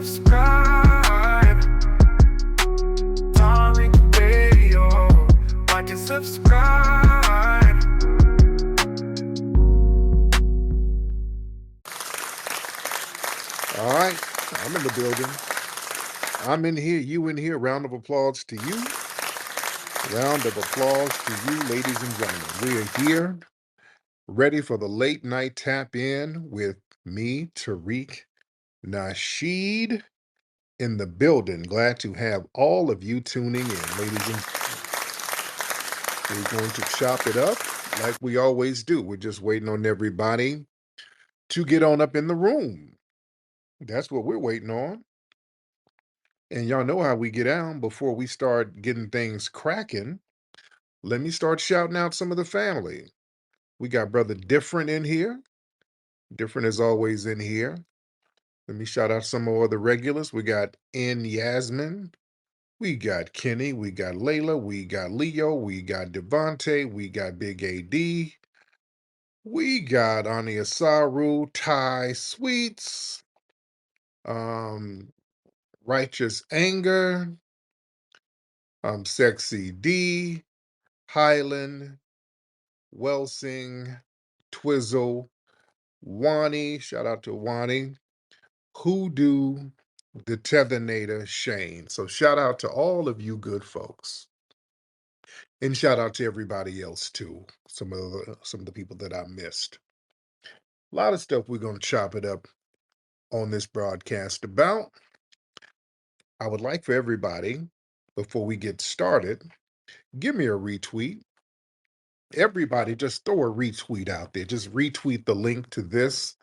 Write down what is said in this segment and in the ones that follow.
subscribe. Tariq Radio. Like and subscribe. All right, I'm in the building. I'm in here, you in here. Round of applause to you. Round of applause to you, ladies and gentlemen. We are here, ready for the late night tap in with me, Tariq Nasheed, in the building. Glad to have all of you tuning in, ladies and we're going to chop it up like we always do. We're just waiting on everybody to get on up in the room. That's what we're waiting on. And y'all know how we get down before we start getting things cracking. Let me start shouting out some of the family. We got Brother Different in here. Different is always in here. Let me shout out some more of the regulars. We got N Yasmin. We got Kenny. We got Layla. We got Leo. We got Devontae. We got Big AD. We got Ani Asaru, Ty Sweets, um, Righteous Anger, Sexy D, Highland, Welsing, Twizzle, Wani, shout out to Wani, Hoodoo, the Tethernator, Shane. So shout out to all of you good folks. And shout out to everybody else too. Some of the people that I missed. A lot of stuff we're gonna chop it up on this broadcast about. I would like for everybody, before we get started, give me a retweet. Everybody just throw a retweet out there. Just retweet the link to this.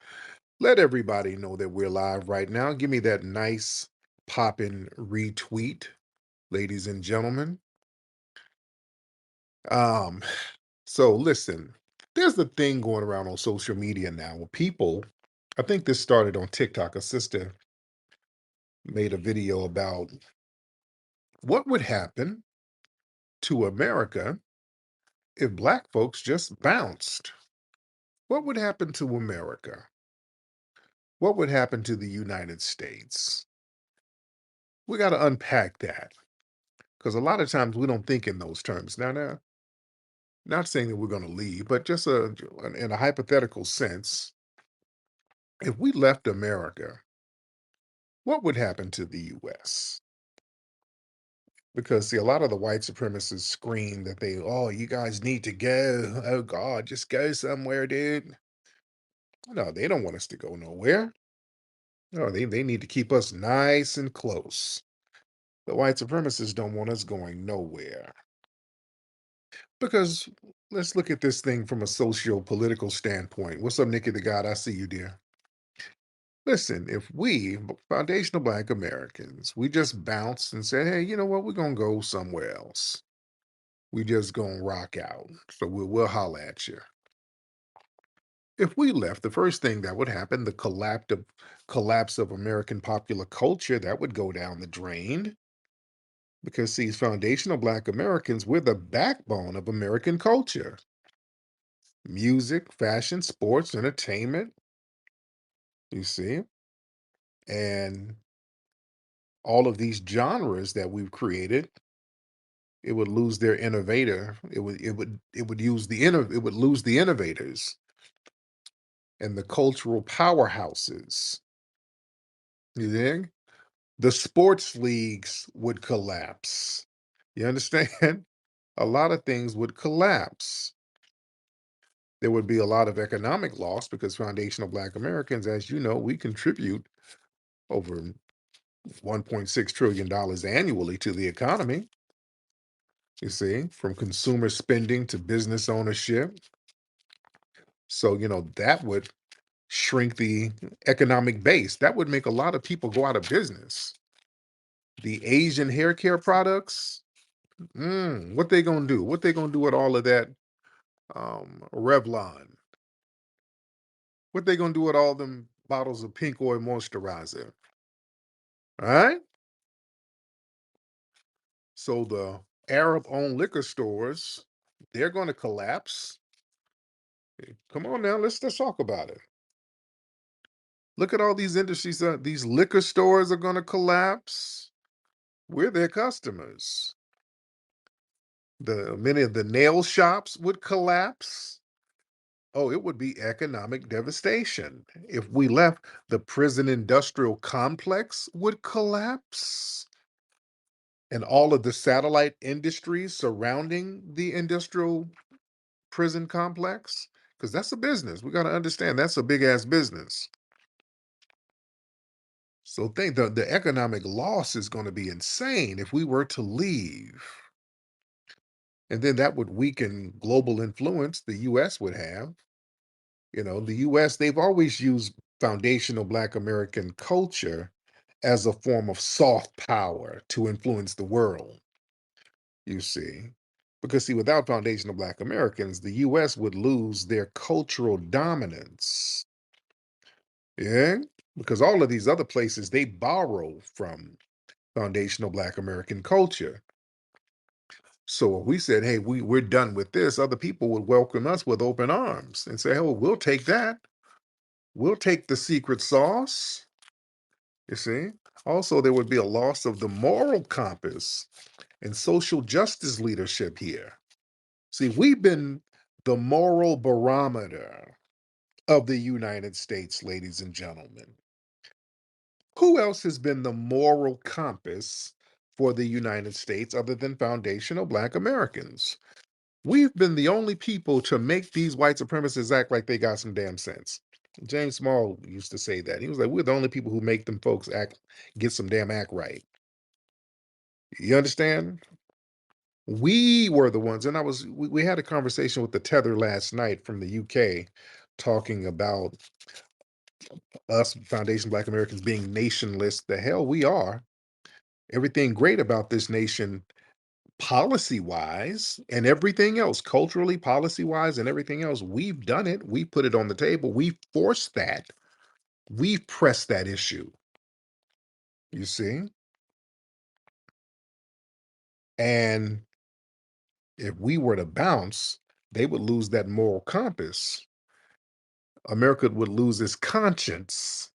Let everybody know that we're live right now. Give me that nice poppin' retweet, ladies and gentlemen. So listen, there's a thing going around on social media now where people, I think this started on TikTok. A sister made a video about what would happen to America if black folks just bounced. What would happen to America? What would happen to the United States? We got to unpack that because a lot of times we don't think in those terms. Now, not saying that we're going to leave, but just in a hypothetical sense, if we left America, what would happen to the U.S.? Because see, a lot of the white supremacists scream that oh, you guys need to go. Oh God, just go somewhere, dude. No, they don't want us to go nowhere. No, they need to keep us nice and close. The white supremacists don't want us going nowhere. Because let's look at this thing from a socio-political standpoint. What's up, Nikki the God? I see you, dear. Listen, if we, foundational Black Americans, we just bounce and say, hey, you know what, we're going to go somewhere else. We just going to rock out. So we'll holler at you. If we left, the first thing that would happen, the collapse of American popular culture, that would go down the drain. Because these foundational Black Americans, we're the backbone of American culture. Music, fashion, sports, entertainment, you see? And all of these genres that we've created, it would lose their innovator. It would lose the innovators and the cultural powerhouses. You think? The sports leagues would collapse. You understand? A lot of things would collapse. There would be a lot of economic loss because foundational Black Americans, as you know, we contribute over $1.6 trillion annually to the economy. You see, from consumer spending to business ownership. So, that would shrink the economic base. That would make a lot of people go out of business. The Asian hair care products, what they gonna do? What they gonna do with all of that Revlon? What they gonna do with all them bottles of pink oil moisturizer? All right. So the Arab-owned liquor stores, they're gonna collapse. Come on now, let's talk about it. Look at all these industries. These liquor stores are going to collapse. We're their customers. The many of the nail shops would collapse. Oh, it would be economic devastation. If we left, the prison industrial complex would collapse. And all of the satellite industries surrounding the industrial prison complex, because that's a business. We got to understand that's a big ass business. So think the economic loss is going to be insane if we were to leave. And then that would weaken global influence the US would have. The US, they've always used foundational Black American culture as a form of soft power to influence the world, you see. Because, see, without foundational Black Americans, the US would lose their cultural dominance. Yeah. Because all of these other places, they borrow from foundational Black American culture. So if we said, hey, we're done with this, other people would welcome us with open arms and say, oh, we'll take that. We'll take the secret sauce. You see? Also, there would be a loss of the moral compass and social justice leadership here. See, we've been the moral barometer of the United States, ladies and gentlemen. Who else has been the moral compass for the United States other than foundational Black Americans? We've been the only people to make these white supremacists act like they got some damn sense. James Small used to say that. He was like, we're the only people who make them folks get some damn act right. You understand? We were the ones, and we had a conversation with the Tether last night from the UK talking about us Foundation Black Americans being nationless. The hell we are. Everything great about this nation policy wise and everything else, culturally, policy wise, and everything else, we've done it. We put it on the table. We forced that. We've pressed that issue. You see? And if we were to bounce, they would lose that moral compass. America would lose its conscience,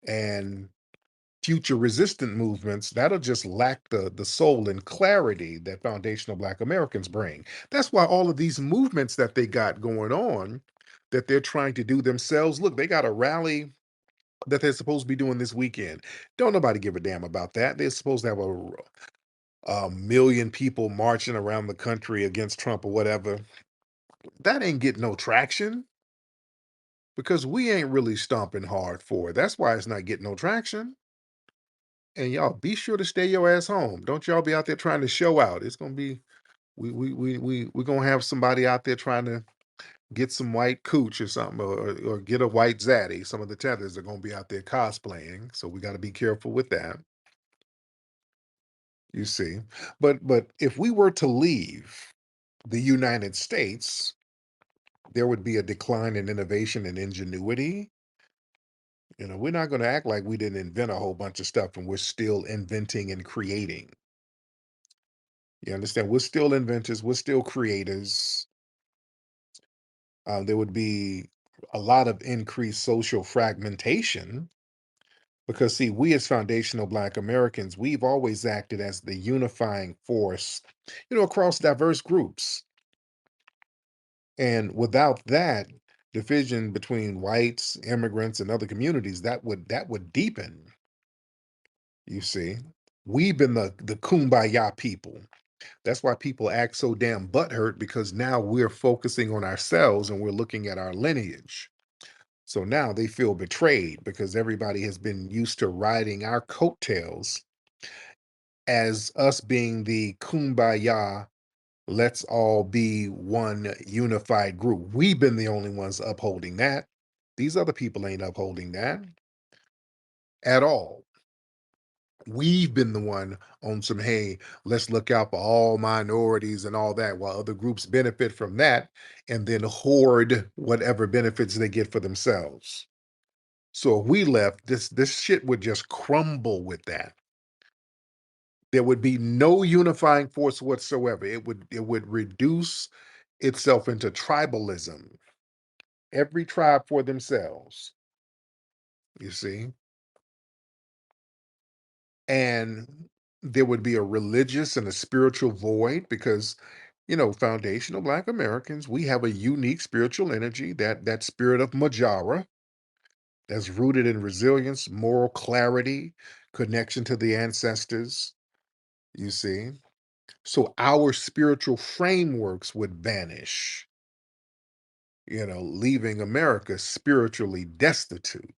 and future resistant movements that'll just lack the soul and clarity that foundational Black Americans bring. That's why all of these movements that they got going on, that they're trying to do themselves. Look, they got a rally that they're supposed to be doing this weekend. Don't nobody give a damn about that. They're supposed to have a million people marching around the country against Trump or whatever. That ain't getting no traction because we ain't really stomping hard for it. That's why it's not getting no traction. And y'all be sure to stay your ass home. Don't y'all be out there trying to show out. It's gonna be we're gonna have somebody out there trying to get some white cooch or something, or get a white zaddy. Some of the tethers are gonna be out there cosplaying, so we got to be careful with that. You see, but if we were to leave the United States, there would be a decline in innovation and ingenuity. We're not going to act like we didn't invent a whole bunch of stuff and we're still inventing and creating. You understand? We're still inventors, we're still creators. There would be a lot of increased social fragmentation because, see, we as foundational Black Americans, we've always acted as the unifying force, across diverse groups. And without that division between whites, immigrants, and other communities, that would deepen. You see, we've been the kumbaya people. That's why people act so damn butthurt because now we're focusing on ourselves and we're looking at our lineage. So now they feel betrayed because everybody has been used to riding our coattails as us being the kumbaya, let's all be one unified group. We've been the only ones upholding that. These other people ain't upholding that at all. We've been the one on some, hey, let's look out for all minorities and all that, while other groups benefit from that and then hoard whatever benefits they get for themselves. So if we left, this shit would just crumble with that. There would be no unifying force whatsoever. It would reduce itself into tribalism. Every tribe for themselves. you see? And there would be a religious and a spiritual void because, foundational Black Americans, we have a unique spiritual energy, that spirit of Majara that's rooted in resilience, moral clarity, connection to the ancestors, you see? So our spiritual frameworks would vanish, leaving America spiritually destitute.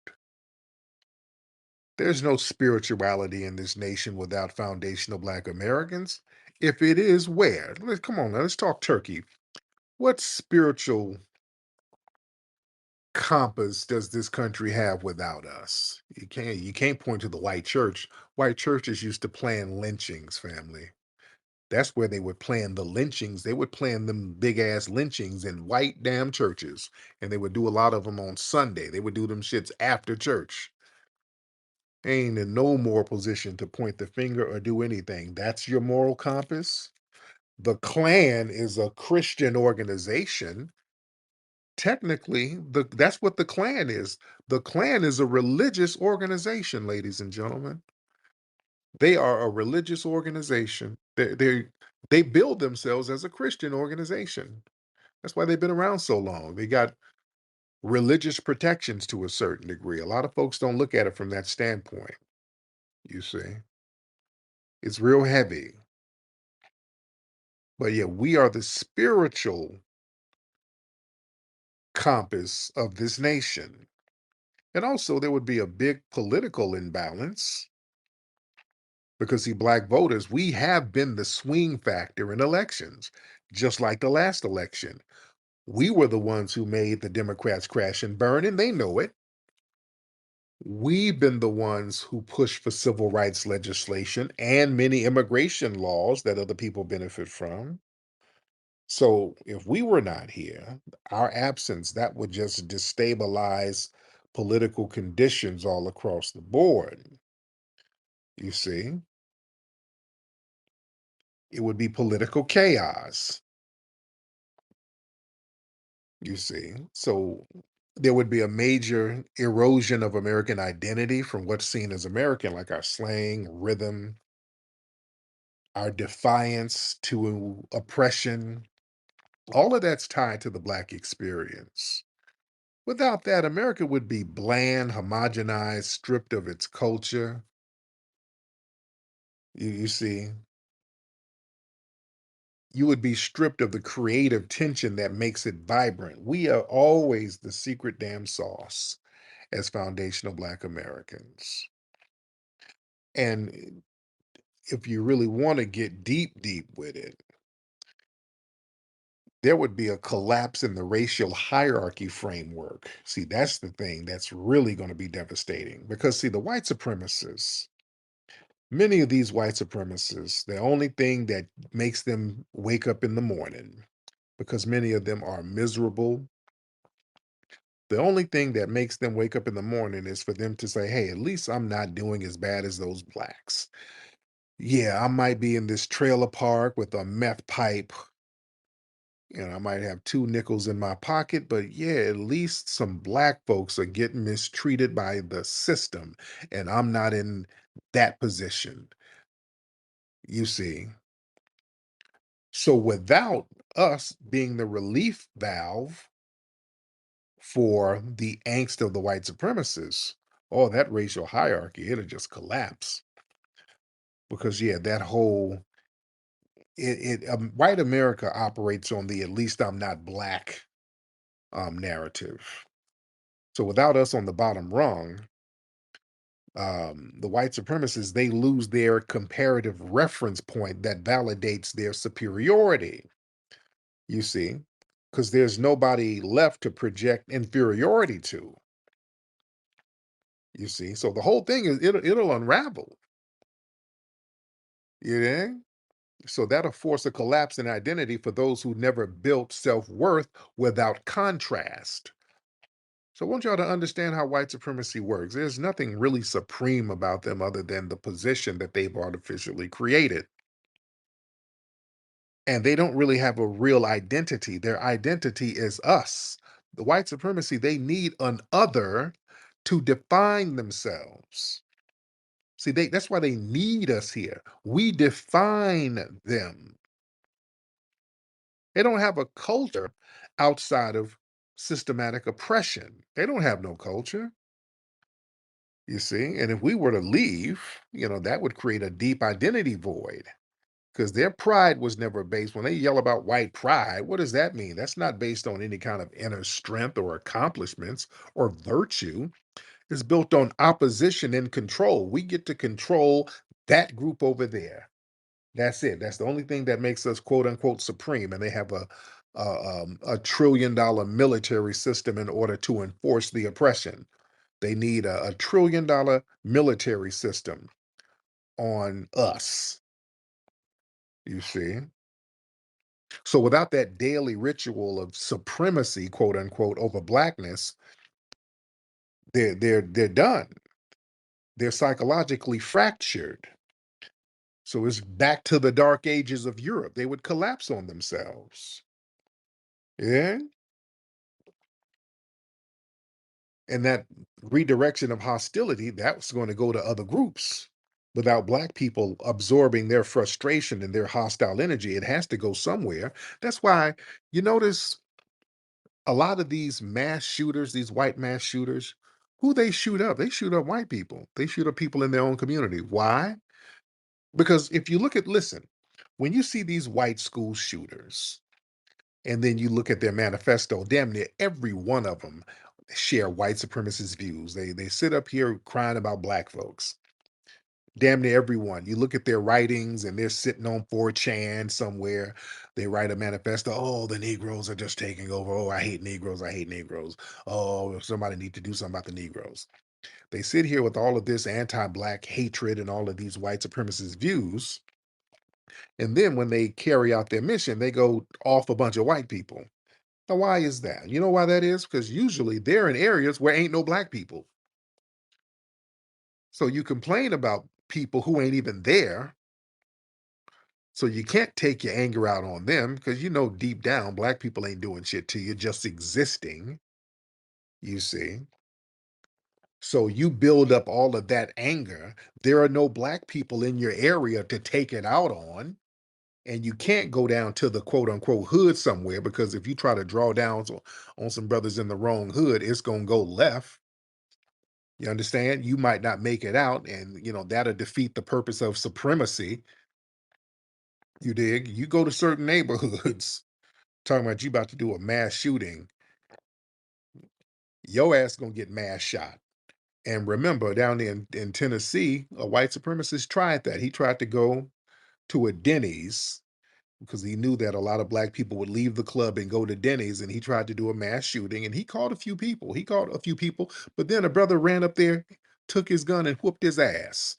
There's no spirituality in this nation without foundational Black Americans. If it is, where? Come on now, let's talk Turkey. What spiritual compass does this country have without us? You can't point to the white church. White churches used to plan lynchings, family. That's where they would plan the lynchings. They would plan them big ass lynchings in white damn churches. And they would do a lot of them on Sunday. They would do them shits after church. Ain't in no moral position to point the finger or do anything. That's your moral compass. The Klan is a Christian organization. Technically, that's what the Klan is. The Klan is a religious organization, ladies and gentlemen. They are a religious organization. They build themselves as a Christian organization. That's why they've been around so long. They got religious protections to a certain degree. A lot of folks don't look at it from that standpoint, you see. It's real heavy. But yeah, we are the spiritual compass of this nation. And also, there would be a big political imbalance because, see, Black voters, we have been the swing factor in elections, just like the last election. We were the ones who made the Democrats crash and burn, and they know it. We've been the ones who pushed for civil rights legislation and many immigration laws that other people benefit from. So if we were not here, our absence, that would just destabilize political conditions all across the board. You see, it would be political chaos. You see, so there would be a major erosion of American identity from what's seen as American, like our slang, rhythm, our defiance to oppression. All of that's tied to the Black experience. Without that, America would be bland, homogenized, stripped of its culture. You see, you would be stripped of the creative tension that makes it vibrant. We are always the secret damn sauce as foundational Black Americans. And if you really want to get deep, deep with it, there would be a collapse in the racial hierarchy framework. See, that's the thing that's really going to be devastating because, see, the white supremacists, many of these white supremacists, the only thing that makes them wake up in the morning, because many of them are miserable, the only thing that makes them wake up in the morning is for them to say, hey, at least I'm not doing as bad as those blacks. Yeah, I might be in this trailer park with a meth pipe. I might have two nickels in my pocket, but yeah, at least some black folks are getting mistreated by the system, and I'm not in that position. You see, so without us being the relief valve for the angst of the white supremacists, oh, that racial hierarchy, it'll just collapse. Because yeah, that whole white America operates on the at least I'm not black narrative. So without us on the bottom rung, the white supremacists, they lose their comparative reference point that validates their superiority. You see, because there's nobody left to project inferiority to. You see, so the whole thing is it'll unravel. You know, so that'll force a collapse in identity for those who never built self worth without contrast. So I want y'all to understand how white supremacy works. There's nothing really supreme about them other than the position that they've artificially created. And they don't really have a real identity. Their identity is us. The white supremacy, they need an other to define themselves. See, that's why they need us here. We define them. They don't have a culture outside of systematic oppression. They don't have no culture, you see. And if we were to leave, that would create a deep identity void because their pride was never based. When they yell about white pride, what does that mean? That's not based on any kind of inner strength or accomplishments or virtue. It's built on opposition and control. We get to control that group over there. That's it. That's the only thing that makes us quote unquote supreme. And they have a $1 trillion military system in order to enforce the oppression. They need a $1 trillion military system on us. You see? So without that daily ritual of supremacy, quote unquote, over blackness, they're done. They're psychologically fractured. So it's back to the dark ages of Europe. They would collapse on themselves. Yeah. And that redirection of hostility, that's going to go to other groups. Without black people absorbing their frustration and their hostile energy, it has to go somewhere. That's why you notice a lot of these mass shooters, these white mass shooters, who they shoot up, they shoot up white people. They shoot up people in their own community. Why? Because if you look at, listen, when you see these white school shooters, and then you look at their manifesto, damn near every one of them share white supremacist views. They sit up here crying about black folks. Damn near everyone. You look at their writings and they're sitting on 4chan somewhere. They write a manifesto. Oh, the Negroes are just taking over. Oh, I hate Negroes. I hate Negroes. Oh, somebody need to do something about the Negroes. They sit here with all of this anti-black hatred and all of these white supremacist views. And then when they carry out their mission, they go off a bunch of white people. Now, why is that? You know why that is? Because usually they're in areas where ain't no black people. So you complain about people who ain't even there. So you can't take your anger out on them because deep down, black people ain't doing shit to you, just existing, you see. So you build up all of that anger. There are no black people in your area to take it out on. And you can't go down to the quote unquote hood somewhere because if you try to draw down on some brothers in the wrong hood, it's going to go left. You understand? You might not make it out, and that'll defeat the purpose of supremacy. You dig? You go to certain neighborhoods, talking about you about to do a mass shooting, your ass gonna get mass shot. And remember, down there in Tennessee, a white supremacist tried that. He tried to go to a Denny's because he knew that a lot of black people would leave the club and go to Denny's, and he tried to do a mass shooting, and he caught a few people. He caught a few people, but then a brother ran up there, took his gun, and whooped his ass.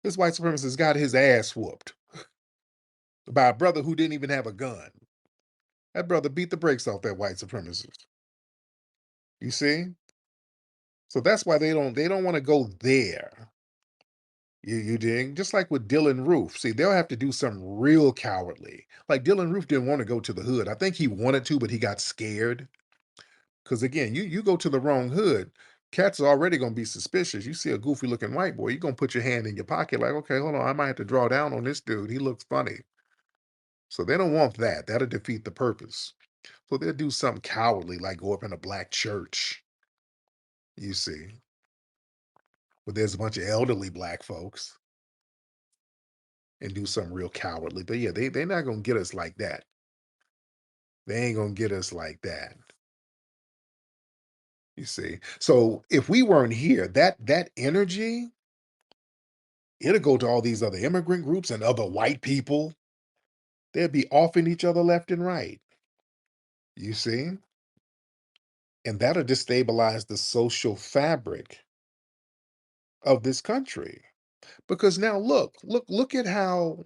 This white supremacist got his ass whooped by a brother who didn't even have a gun. That brother beat the brakes off that white supremacist. You see? So that's why they don't want to go there. You dig? Just like with Dylan Roof. See, they'll have to do something real cowardly. Like Dylan Roof didn't want to go to the hood. I think he wanted to, but he got scared. Because again, you go to the wrong hood, cats are already gonna be suspicious. You see a goofy looking white boy, you're gonna put your hand in your pocket, like, okay, hold on, I might have to draw down on this dude. He looks funny. So they don't want that. That'll defeat the purpose. So they'll do something cowardly, like go up in a black church, you see, but there's a bunch of elderly black folks and do something real cowardly. But yeah, they're not gonna get us like that. They ain't gonna get us like that. You see. So if we weren't here, that energy, it'll go to all these other immigrant groups and other white people. They'll be offing each other left and right. You see? And that'll destabilize the social fabric of this country. Because now look at how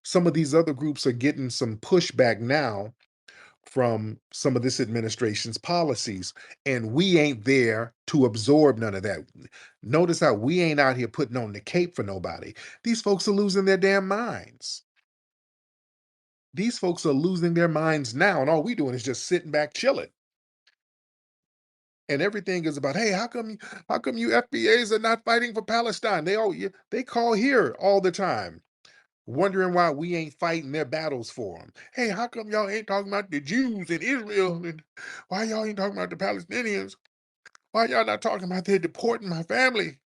some of these other groups are getting some pushback now from some of this administration's policies, and we ain't there to absorb none of that. Notice how we ain't out here putting on the cape for nobody. These folks are losing their damn minds. These folks are losing their minds now, and all we doing is just sitting back chilling. And everything is about, hey, how come you FBAs are not fighting for Palestine? They call here all the time, wondering why we ain't fighting their battles for them. Hey, how come y'all ain't talking about the Jews in Israel? And why y'all ain't talking about the Palestinians? Why y'all not talking about they're deporting my family?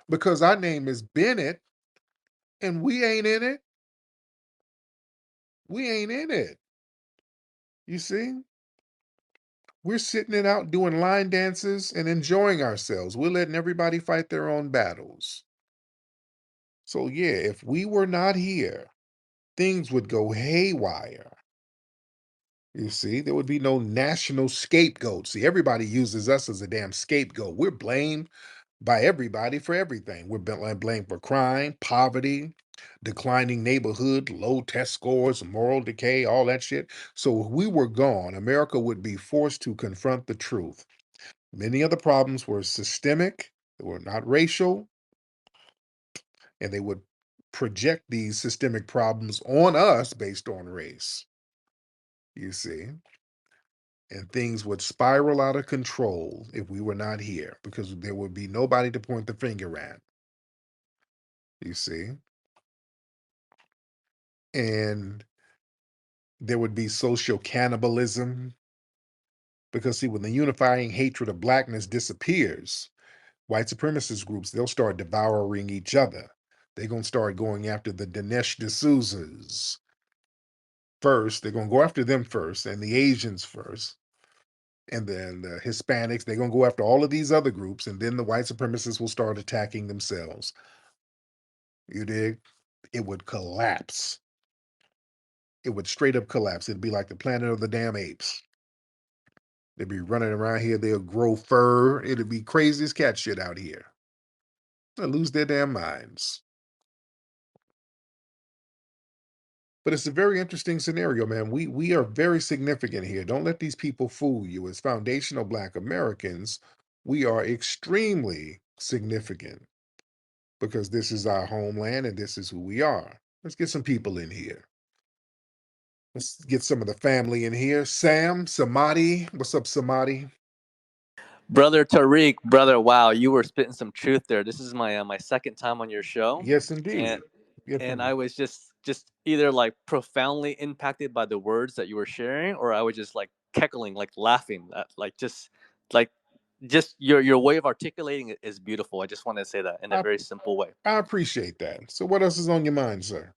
Because our name is Bennett and we ain't in it. We ain't in it. You see? We're sitting it out doing line dances and enjoying ourselves. We're letting everybody fight their own battles. So, yeah, if we were not here, things would go haywire. You see, there would be no national scapegoat. See, everybody uses us as a damn scapegoat. We're blamed by everybody for everything. Blamed for crime, poverty, declining neighborhood, low test scores, moral decay, all that shit. So if we were gone, America would be forced to confront the truth. Many of the problems were systemic, they were not racial, and they would project these systemic problems on us based on race. You see? And things would spiral out of control if we were not here because there would be nobody to point the finger at. You see? And there would be social cannibalism because, see, when the unifying hatred of blackness disappears, white supremacist groups, they'll start devouring each other. They're going to start going after the Dinesh D'Souza's first. They're going to go after them first, and the Asians first, and then the Hispanics. They're going to go after all of these other groups, and then the white supremacists will start attacking themselves. You dig? It would collapse. It would straight up collapse. It'd be like the planet of the damn apes. They'd be running around here. They'll grow fur. It'd be crazy as cat shit out here. They'll lose their damn minds. But it's a very interesting scenario, man. We are very significant here. Don't let these people fool you. As foundational Black Americans, we are extremely significant because this is our homeland and this is who we are. Let's get some people in here. Let's get some of the family in here. Sam, Samadi. What's up, Samadi? Brother Tariq, brother, wow, you were spitting some truth there. This is my second time on your show, Yes, and indeed. Yes, I was just either like profoundly impacted by the words that you were sharing, or I was just like cackling, like laughing, like just your way of articulating it is beautiful. I just want to say that in a I, very simple way. I appreciate that. So, what else is on your mind, sir?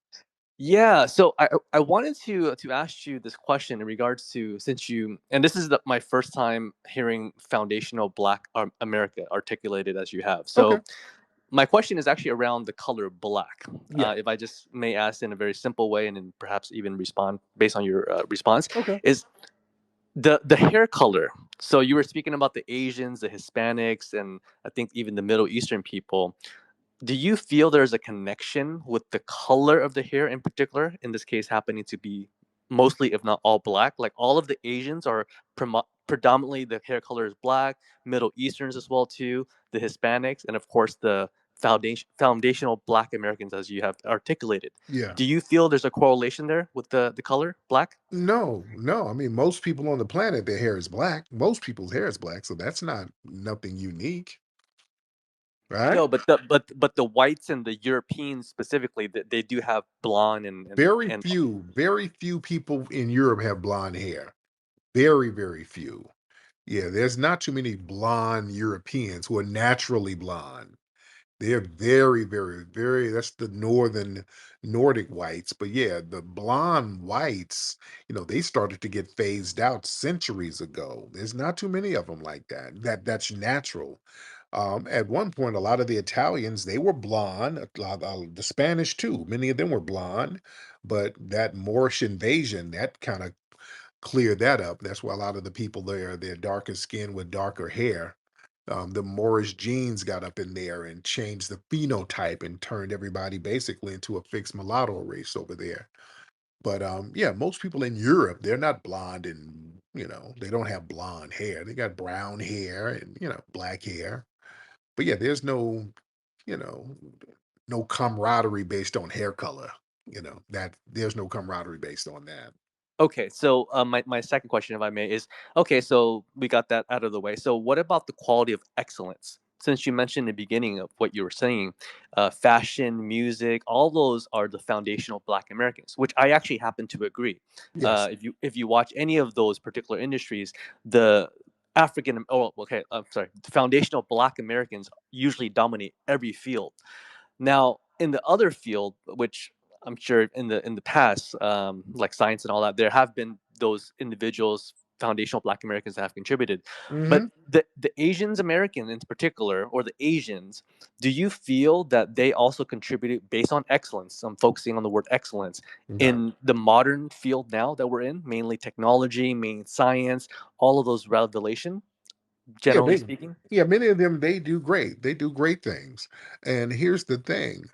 Yeah, so I wanted to ask you this question in regards to, since you, and this is my first time hearing foundational Black America articulated as you have. Okay. So my question is actually around the color black. Yeah. If I just may ask in a very simple way, and then perhaps even respond based on your response, Okay. is the hair color. So you were speaking about the Asians, the Hispanics, and I think even the Middle Eastern people. Do you feel there's a connection with the color of the hair in particular, in this case happening to be mostly, if not all, black? Like all of the Asians are predominantly the hair color is black, Middle Easterns as well too, the Hispanics, and of course the foundational Black Americans, as you have articulated. Yeah. Do you feel there's a correlation there with the color black? No, no. I mean, most people on the planet, their hair is black. Most people's hair is black, so that's not nothing unique, right? No, but the whites and the Europeans specifically, they do have blonde and Very few people in Europe have blonde hair. Very, very few. Yeah, there's not too many blonde Europeans who are naturally blonde. They're very, very, very, that's the northern Nordic whites. But yeah, the blonde whites, they started to get phased out centuries ago. There's not too many of them like that. That's natural. At one point, a lot of the Italians, they were blonde, the Spanish too. Many of them were blonde, but that Moorish invasion, that kind of cleared that up. That's why a lot of the people there, they're darker skin with darker hair. The Moorish genes got up in there and changed the phenotype and turned everybody basically into a fixed mulatto race over there. But yeah, most people in Europe, they're not blonde and they don't have blonde hair. They got brown hair and black hair. But yeah, there's you know, no camaraderie based on hair color. That there's no camaraderie based on that. Okay, so my second question, if I may, is okay. So we got that out of the way. So what about the quality of excellence? Since you mentioned in the beginning of what you were saying, fashion, music, all those are the foundational Black Americans, which I actually happen to agree. Yes. If you watch any of those particular industries, the the foundational Black Americans usually dominate every field. Now, in the other field, which I'm sure in the past, like science and all that, there have been those individuals, foundational Black Americans that have contributed. But Hmm. the Asians American in particular, or the Asians, do you feel that they also contributed based on excellence? I'm focusing on the word excellence No. in the modern field now that we're in, mainly technology, mainly science, all of those revelation, Yeah, generally speaking. many of them they do great. They do great things. And here's the thing.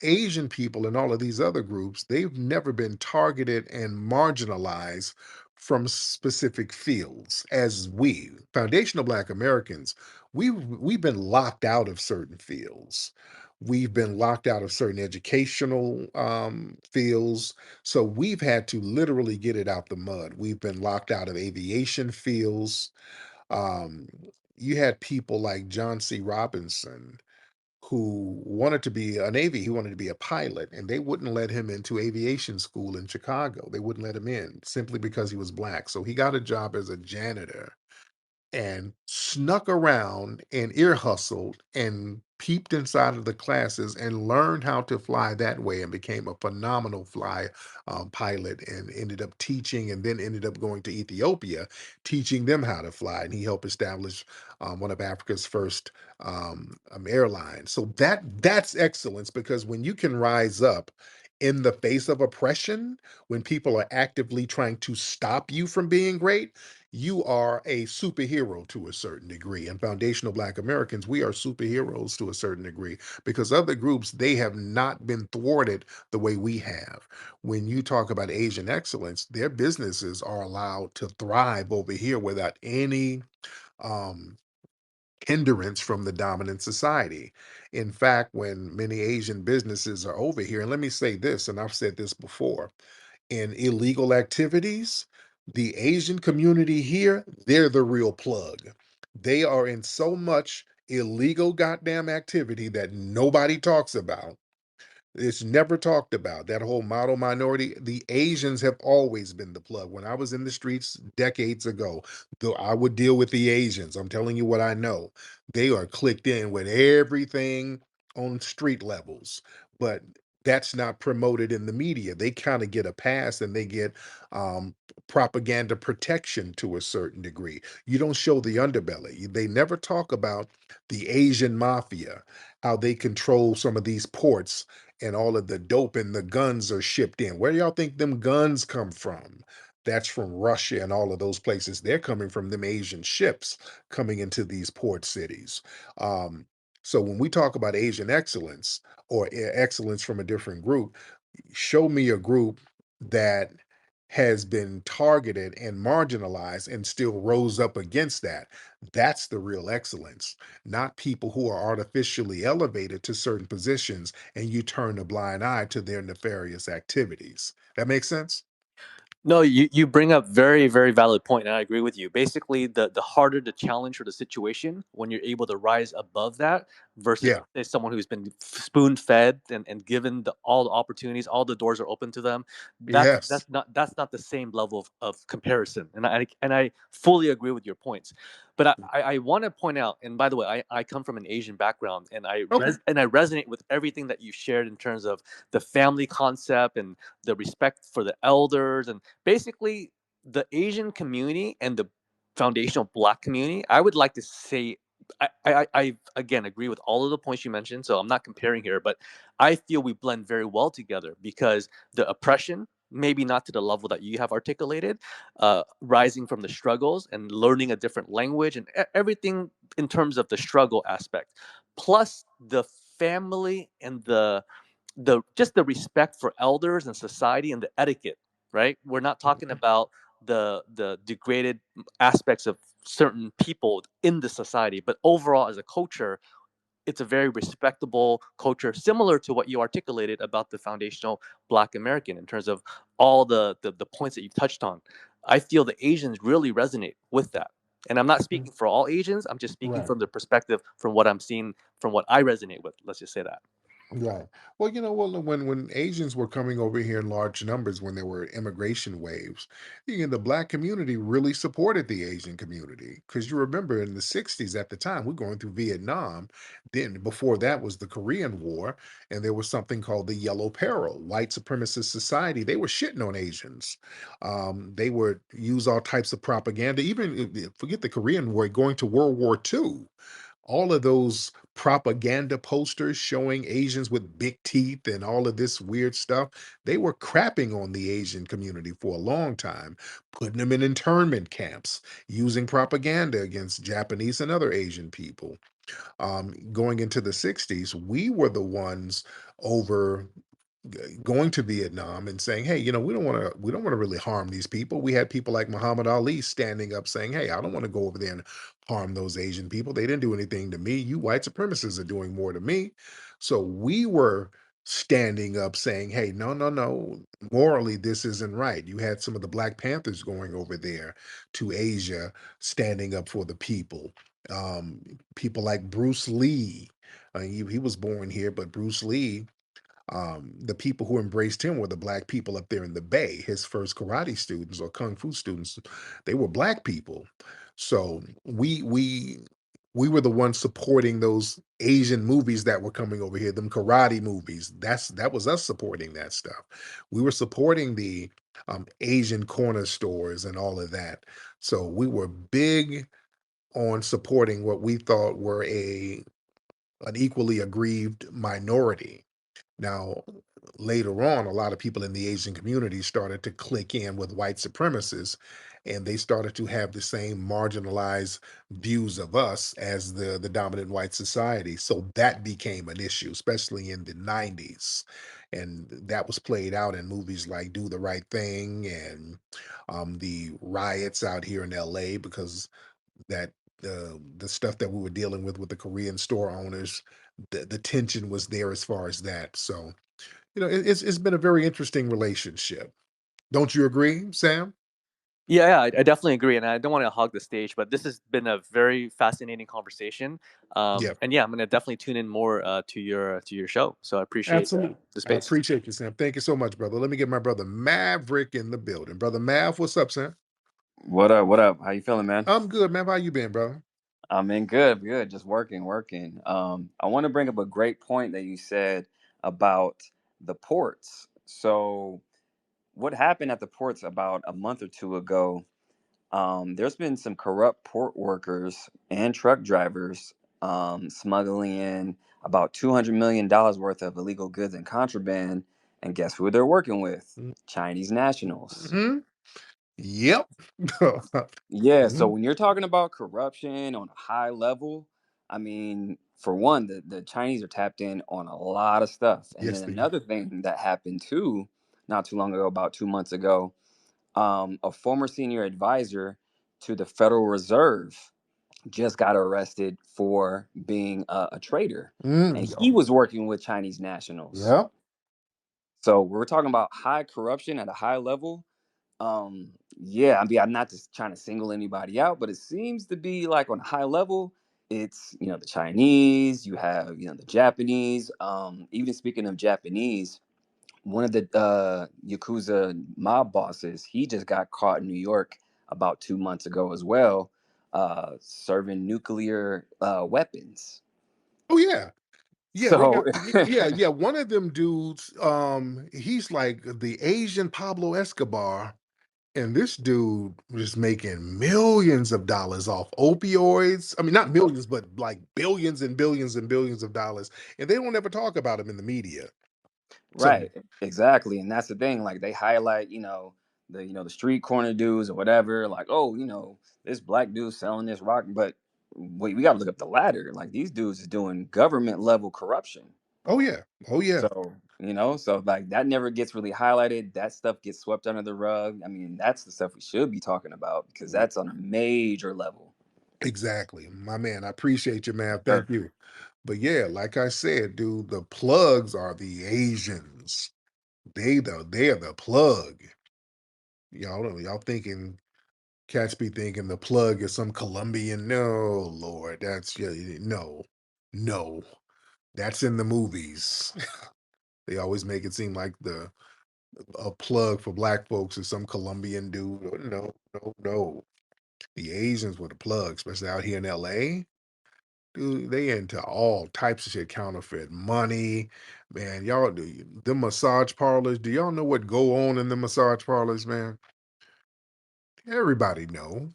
Asian people and all of these other groups, they've never been targeted and marginalized from specific fields as we, foundational Black Americans, we've been locked out of certain fields. We've been locked out of certain educational fields. So we've had to literally get it out the mud. We've been locked out of aviation fields. um, you had people like John C. Robinson who wanted to be a Navy, he wanted to be a pilot, and they wouldn't let him into aviation school in Chicago. They wouldn't let him in simply because he was black. So he got a job as a janitor and snuck around and ear hustled and peeped inside of the classes and learned how to fly that way and became a phenomenal pilot and ended up teaching and then ended up going to Ethiopia teaching them how to fly, and he helped establish one of Africa's first airlines. So that's excellence, because when you can rise up in the face of oppression, when people are actively trying to stop you from being great, you are a superhero to a certain degree. And foundational Black Americans, we are superheroes to a certain degree, because other groups, they have not been thwarted the way we have. When you talk about Asian excellence, their businesses are allowed to thrive over here without any um, hindrance from the dominant society. In fact, when many Asian businesses are over here, and let me say this, and I've said this before, in illegal activities, the Asian community here, they're the real plug. They are in so much illegal goddamn activity that nobody talks about. It's never talked about. That whole model minority, the Asians have always been the plug. When I was in the streets decades ago, though I would deal with the Asians. I'm telling you what I know. They are clicked in with everything on street levels, but that's not promoted in the media. They kind of get a pass and they get um, propaganda protection to a certain degree. You don't show the underbelly. They never talk about the Asian mafia, how they control some of these ports and all of the dope and the guns are shipped in. Where do y'all think them guns come from? That's from Russia and all of those places. They're coming from them Asian ships coming into these port cities. Um, so when we talk about Asian excellence or excellence from a different group, show me a group that has been targeted and marginalized and still rose up against that. That's the real excellence, not people who are artificially elevated to certain positions and you turn a blind eye to their nefarious activities. That makes sense? No, you bring up very, very valid point, and I agree with you. Basically, the harder the challenge or the situation, when you're able to rise above that, versus Yeah. say, someone who's been spoon fed and given all the opportunities, all the doors are open to them. That's Yes. the same level of comparison, and I fully agree with your points. But I want to point out, and by the way, I come from an Asian background, and Okay. I resonate with everything that you shared in terms of the family concept and the respect for the elders, and basically the Asian community and the foundational Black community. I would like to say I again agree with all of the points you mentioned, so I'm not comparing here, but I feel we blend very well together because the oppression, maybe not to the level that you have articulated, rising from the struggles and learning a different language and everything in terms of the struggle aspect, plus the family and the just the respect for elders and society and the etiquette, right? We're not talking about the degraded aspects of certain people in the society, but overall as a culture, it's a very respectable culture, similar to what you articulated about the foundational Black American in terms of all the points that you've touched on. I feel the Asians really resonate with that. And I'm not Mm. speaking for all Asians. I'm just speaking Right. from the perspective from what I'm seeing, from what I resonate with. Let's just say that. Right. Well, well, when Asians were coming over here in large numbers, when there were immigration waves, the Black community really supported the Asian community. Because you remember in the '60s, at the time, we're going through Vietnam. Then before that was the Korean War, and there was something called the Yellow Peril, white supremacist society. They were shitting on Asians. They would use all types of propaganda. Even forget the Korean War, going to World War II, all of those propaganda posters showing Asians with big teeth and all of this weird stuff, they were crapping on the Asian community for a long time, putting them in internment camps, using propaganda against Japanese and other Asian people. Going into the '60s, we were the ones over going to Vietnam and saying, "Hey, we don't want to really harm these people." We had people like Muhammad Ali standing up saying, "Hey, I don't want to go over there and harm those Asian people. They didn't do anything to me. You white supremacists are doing more to me." So we were standing up saying, "Hey, no, no, no. Morally, this isn't right." You had some of the Black Panthers going over there to Asia, standing up for the people. People like Bruce Lee. He was born here, but Bruce Lee, the people who embraced him were the Black people up there in the Bay. His first karate students or kung fu students, they were Black people. So we were the ones supporting those Asian movies that were coming over here, them karate movies. That was us supporting that stuff. We were supporting the Asian corner stores and all of that. So we were big on supporting what we thought were a an equally aggrieved minority. Now, later on, a lot of people in the Asian community started to click in with white supremacists, and they started to have the same marginalized views of us as the dominant white society. So that became an issue, especially in the '90s. And that was played out in movies like Do the Right Thing and the riots out here in LA, because that the stuff that we were dealing with the Korean store owners, the tension was there as far as that. So it's been a very interesting relationship. Don't you agree, Sam? Yeah, yeah, I definitely agree, and I don't want to hog the stage, but this has been a very fascinating conversation. Yeah, And yeah, I'm gonna definitely tune in more to your show. So I appreciate absolutely. the I space. appreciate you, Sam. Thank you so much, brother. Let me get my brother Maverick in the building. Brother Mav, what's up, Sam? What up? What up? How you feeling, man? I'm good, Mav. How you been, brother? I'm in good, good. Just working, working. I want to bring up a great point that you said about the ports. So, what happened at the ports about a month or two ago? There's been some corrupt port workers and truck drivers smuggling in about $200 million worth of illegal goods and contraband. And guess who they're working with? Chinese nationals. Mm-hmm. Yep. Yeah, so Mhm. when you're talking about corruption on a high level, I mean, for one, the Chinese are tapped in on a lot of stuff. And Yes, then they are. another thing that happened too, not too long ago, about 2 months ago, a former senior advisor to the Federal Reserve just got arrested for being a traitor. And Yeah. he was working with Chinese nationals. Yep. So we're talking about high corruption at a high level. Yeah, I mean, I'm not just trying to single anybody out, but it seems to be like on a high level, it's the Chinese, you have the Japanese. Even speaking of Japanese, one of the Yakuza mob bosses, he just got caught in New York about 2 months ago as well, serving nuclear weapons. Oh yeah. Yeah, they So got yeah, yeah. One of them dudes, he's like the Asian Pablo Escobar, and this dude was making millions of dollars off opioids. I mean, not millions, but like billions and billions and billions of dollars. And they don't ever talk about him in the media. So, Right, exactly, and that's the thing. Like they highlight, the street corner dudes or whatever. Like, oh, this black dude selling this rock, but we got to look up the ladder. Like these dudes is doing government level corruption. oh yeah, oh yeah, So like that never gets really highlighted. That stuff gets swept under the rug. I mean, that's the stuff we should be talking about because that's on a major level. exactly, my man. I appreciate you, man. Sure. Thank you. But yeah, like I said, dude, the plugs are the Asians. They're the plug. Y'all thinking cats be thinking the plug is some Colombian. No, Lord, that's no, no. That's in the movies. They always make it seem like a plug for black folks is some Colombian dude. No, no, no. The Asians were the plug, especially out here in LA. Dude, they into all types of shit, counterfeit money. Man, y'all do the massage parlors. Do y'all know what go on in the massage parlors, man? Everybody know.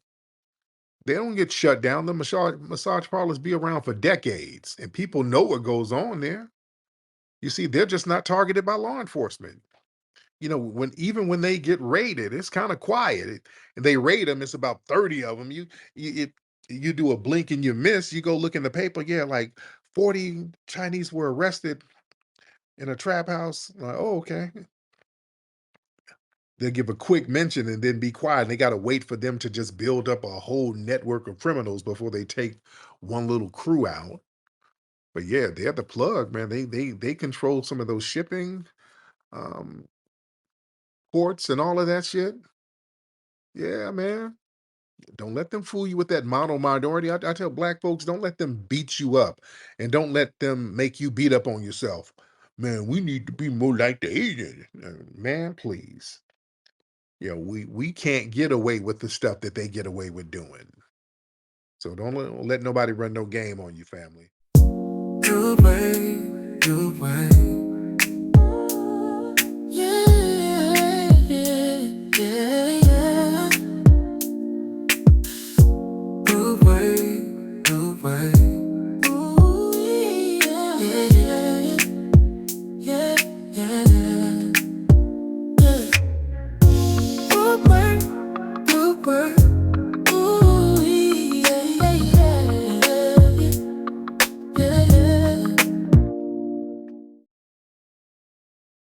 They don't get shut down. The massage parlors be around for decades, and people know what goes on there. You see, they're just not targeted by law enforcement. When they get raided, it's kind of quiet. And they raid them, it's about 30 of them. You do a blink and you miss, you go look in the paper, yeah, like 40 Chinese were arrested in a trap house. Like, oh, okay. They'll give a quick mention and then be quiet. And they got to wait for them to just build up a whole network of criminals before they take one little crew out. But yeah, they're the plug, man. They control some of those shipping um ports and all of that shit. Yeah, man. Don't let them fool you with that model minority. I tell black folks, don't let them beat you up and don't let them make you beat up on yourself. Man, we need to be more like the Asians. Man, please. We can't get away with the stuff that they get away with doing. So don't let nobody run no game on you, family. Good way, good way.